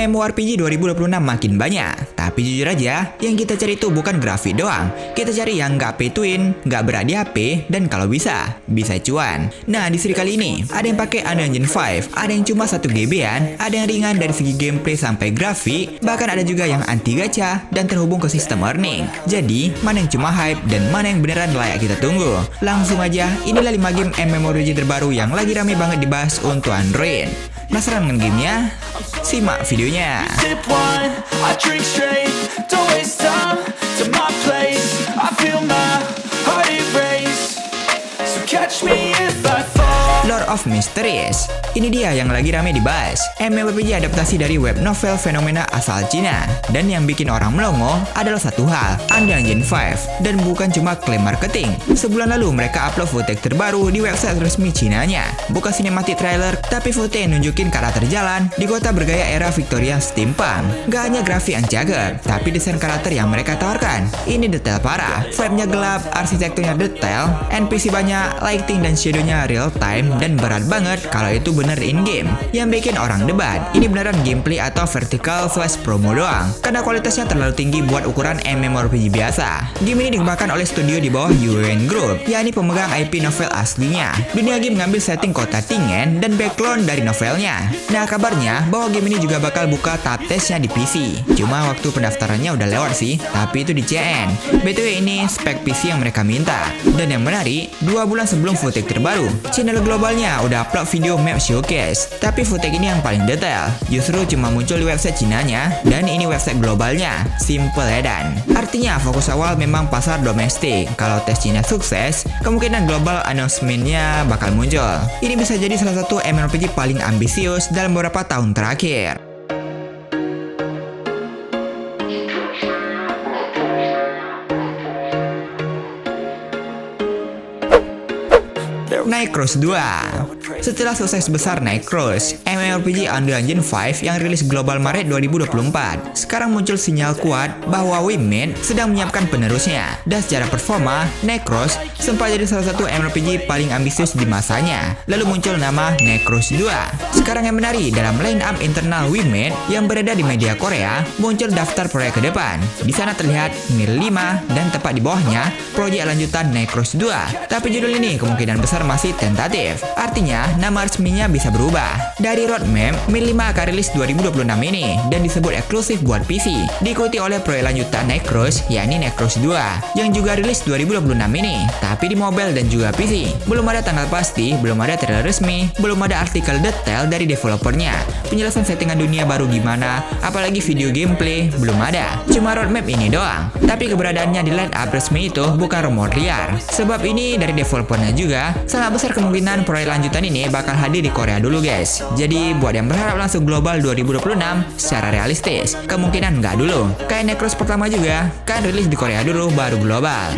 MMORPG 2026 makin banyak, tapi jujur aja, yang kita cari itu bukan grafik doang. Kita cari yang nggak pay to win, nggak berat di HP, dan kalau bisa cuan. Nah, di seri kali ini, ada yang pakai Unreal Engine 5, ada yang cuma 1 GB-an, ada yang ringan dari segi gameplay sampai grafik, bahkan ada juga yang anti gacha dan terhubung ke sistem earning. Jadi, mana yang cuma hype dan mana yang beneran layak kita tunggu? Langsung aja, inilah 5 game MMORPG terbaru yang lagi rame banget dibahas untuk Android. Penasaran dengan gamenya? Simak videonya. Lord of Mysteries. Ini dia yang lagi rame dibahas. MMORPG adaptasi dari web novel fenomena asal Cina. Dan yang bikin orang melongo adalah satu hal, Unreal Engine 5. Dan bukan cuma klaim marketing. Sebulan lalu mereka upload footage terbaru di website resmi Cinanya. Bukan cinematic trailer, tapi footage yang nunjukin karakter jalan di kota bergaya era Victorian steampunk. Gak hanya grafik yang jago, tapi desain karakter yang mereka tawarkan. Ini detail parah, vibe-nya gelap, arsitekturnya detail, NPC banyak, lighting dan shadow-nya real time, dan berat banget kalau itu bener in-game. Yang bikin orang debat, ini beneran gameplay atau vertical slash promo doang, karena kualitasnya terlalu tinggi buat ukuran MMORPG biasa. Game ini dikembangkan oleh studio di bawah Yuan Group, yakni pemegang IP novel aslinya. Dunia game ngambil setting kota Tingen dan background dari novelnya. Nah, kabarnya bahwa game ini juga bakal buka tab testnya di PC. Cuma waktu pendaftarannya udah lewat sih, tapi itu di CN. BTW ini spek PC yang mereka minta. Dan yang menarik, 2 bulan sebelum footage terbaru, channel globalnya udah upload video map showcase. Tapi footage ini yang paling detail, justru cuma muncul di website Cinanya, dan ini website globalnya. Simple edan. Artinya fokus awal memang pasar domestik. Kalau tes Cina sukses, kemungkinan global announcement-nya bakal muncul. Ini bisa jadi salah satu MMORPG paling ambisius dalam beberapa tahun terakhir. Nightcross 2. Setelah sukses besar Nightcross, MMORPG Unreal Engine 5 yang rilis global Maret 2024, sekarang muncul sinyal kuat bahwa Wingmate sedang menyiapkan penerusnya. Dan secara performa, Nightcross sempat jadi salah satu MMORPG paling ambisius di masanya. Lalu muncul nama Nightcross 2. Sekarang yang menarik, dalam line up internal Wingmate yang beredar di media Korea, muncul daftar proyek ke depan. Di sana terlihat Mir 5 dan tepat di bawahnya proyek lanjutan Nightcross 2. Tapi judul ini kemungkinan besar masih tentatif. Artinya, nama resminya bisa berubah. Dari roadmap, Mir 5 akan rilis 2026 ini dan disebut eksklusif buat PC. Diikuti oleh proyek lanjutan Nightcross, yakni Nightcross 2, yang juga rilis 2026 ini, tapi di mobile dan juga PC. Belum ada tanggal pasti, belum ada trailer resmi, belum ada artikel detail dari developernya. Penjelasan settingan dunia baru gimana, apalagi video gameplay, belum ada. Cuma roadmap ini doang. Tapi keberadaannya di line up resmi itu bukan rumor liar. Sebab ini dari developernya juga, sangat besar kemungkinan proyek lanjutan ini bakal hadir di Korea dulu guys. Jadi buat yang berharap langsung global 2026 secara realistis, kemungkinan nggak dulu. Kayak Nightcross pertama juga, kan rilis di Korea dulu baru global.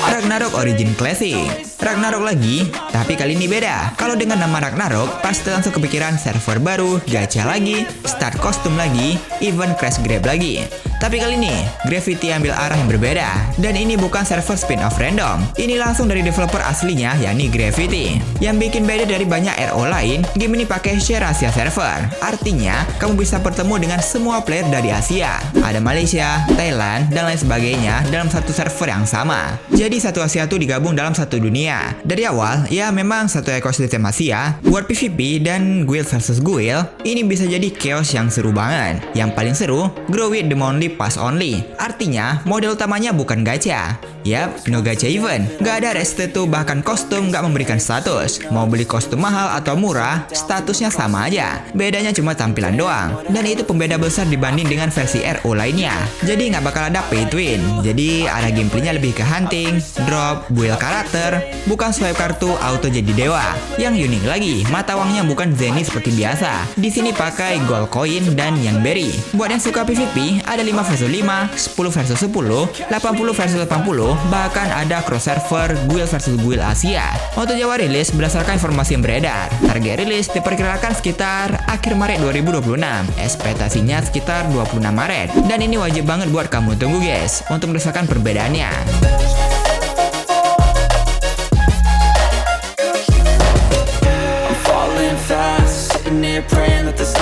Ragnarok Origin Classic. Ragnarok lagi, tapi kali ini beda. Kalau dengan nama Ragnarok, pasti langsung kepikiran server baru, gacha lagi, start kostum lagi, event crash grab lagi. Tapi kali ini, Gravity ambil arah yang berbeda. Dan ini bukan server spin-off random. Ini langsung dari developer aslinya, yakni Gravity. Yang bikin beda dari banyak RO lain, game ini pakai share Asia server. Artinya, kamu bisa bertemu dengan semua player dari Asia. Ada Malaysia, Thailand, dan lain sebagainya dalam satu server yang sama. Jadi satu Asia itu digabung dalam satu dunia. Dari awal, ya memang satu ekosistem Asia. Buat PvP dan guild versus guild, ini bisa jadi chaos yang seru banget. Yang paling seru, grow with the monthly pass only. Artinya, model utamanya bukan gacha. Yap, no gacha event. Gak ada restu, bahkan kostum gak memberikan status. Mau beli kostum mahal atau murah, statusnya sama aja. Bedanya cuma tampilan doang. Dan itu pembeda besar dibanding dengan versi RO lainnya. Jadi gak bakal ada pay to win. Jadi arah gameplaynya lebih ke hunting, drop, build karakter, bukan swipe kartu auto jadi dewa. Yang unik lagi, mata uangnya bukan Zenith seperti biasa. Di sini pakai gold coin dan yang berry. Buat yang suka PvP, ada 5 versus 5, 10 versus 10, 80 versus 80, bahkan ada cross server guild versus guild Asia. Untuk Jawa rilis berdasarkan informasi yang beredar. Target rilis diperkirakan sekitar akhir Maret 2026. Ekspektasinya sekitar 26 Maret. Dan ini wajib banget buat kamu tunggu guys, untuk merasakan perbedaannya.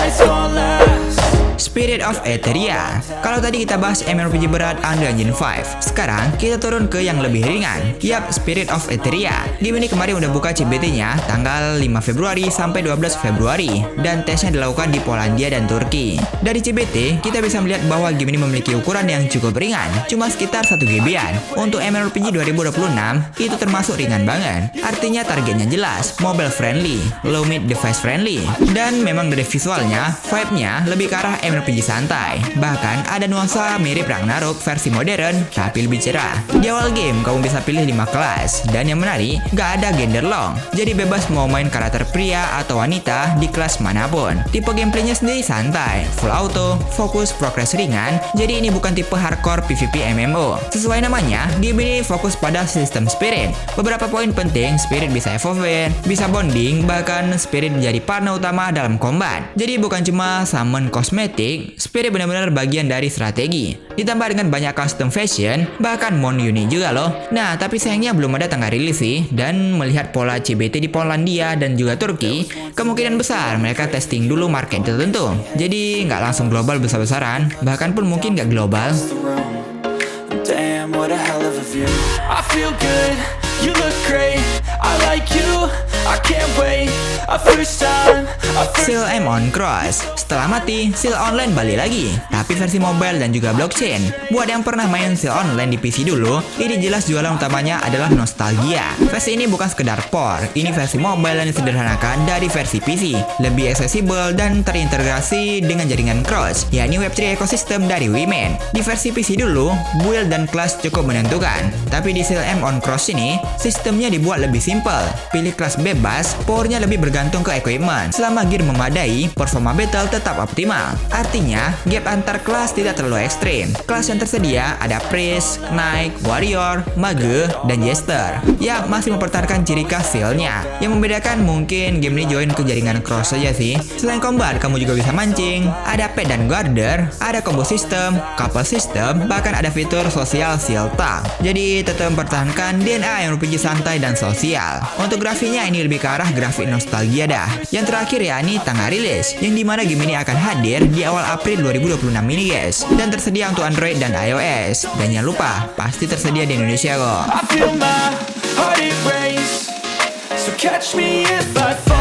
nights gon' last. Spirit of Etheria. Kalau tadi kita bahas MMORPG berat Unreal Engine 5, sekarang kita turun ke yang lebih ringan. Yap, Spirit of Etheria. Game ini kemarin udah buka CBT-nya tanggal 5 Februari sampai 12 Februari dan tesnya dilakukan di Polandia dan Turki. Dari CBT, kita bisa melihat bahwa game ini memiliki ukuran yang cukup ringan, cuma sekitar 1 GB-an. Untuk MMORPG 2026, itu termasuk ringan banget. Artinya targetnya jelas, mobile friendly, low mid device friendly. Dan memang dari visualnya, vibe-nya lebih ke arah MMORPG santai. Bahkan ada nuansa mirip Ragnarok versi modern tapi lebih cerah. Di awal game kamu bisa pilih 5 kelas dan yang menarik gak ada gender long. Jadi bebas mau main karakter pria atau wanita di kelas manapun. Tipe gameplaynya sendiri santai, full auto, fokus progres ringan. Jadi ini bukan tipe hardcore PvP MMO. Sesuai namanya, game ini fokus pada sistem spirit. Beberapa poin penting, spirit bisa FOV, bisa bonding, bahkan spirit menjadi partner utama dalam combat. Jadi bukan cuma summon kosmetik, spirit benar-benar bagian dari strategi. Ditambah dengan banyak custom fashion, bahkan mon unik juga loh. Nah, tapi sayangnya belum ada tanggal rilis sih. Dan melihat pola CBT di Polandia dan juga Turki, kemungkinan besar mereka testing dulu market tertentu. Jadi nggak langsung global besar-besaran, bahkan pun mungkin nggak global. Damn, what a hell of a view. I feel good, you look great. I like you, I can't wait. A first time, Seal M on Cross. Setelah mati, Seal Online balik lagi, tapi versi mobile dan juga blockchain. Buat yang pernah main Seal Online di PC dulu, ini jelas jualan utamanya adalah nostalgia. Versi ini bukan sekedar port, ini versi mobile yang disederhanakan dari versi PC, lebih aksesibel dan terintegrasi dengan jaringan cross, yakni Web3 ekosistem dari Wimen. Di versi PC dulu, build dan kelas cukup menentukan, tapi di Seal M on Cross ini, sistemnya dibuat lebih simple. Pilih kelas bebas, powernya lebih bergantung ke equipment. Selama gear memadai, performa battle tetap optimal. Artinya, gap antar kelas tidak terlalu ekstrim. Kelas yang tersedia ada Priest, Knight, Warrior, Mage, dan Jester. Ya, masih mempertahankan ciri khas Seal-nya. Yang membedakan mungkin game ini join ke jaringan cross saja sih. Selain combat, kamu juga bisa mancing, ada pet dan guarder, ada combo system, couple system, bahkan ada fitur sosial Seal Tag. Jadi tetap mempertahankan DNA yang RPG santai dan sosial. Untuk grafiknya ini lebih ke arah grafik nostalgia dah. Yang terakhir ya ini tanggal rilis, yang dimana game ini akan hadir di awal April 2026 ini guys. Dan tersedia untuk Android dan iOS. Dan jangan lupa, pasti tersedia di Indonesia kok. I feel my heart it race. So catch me if I fall.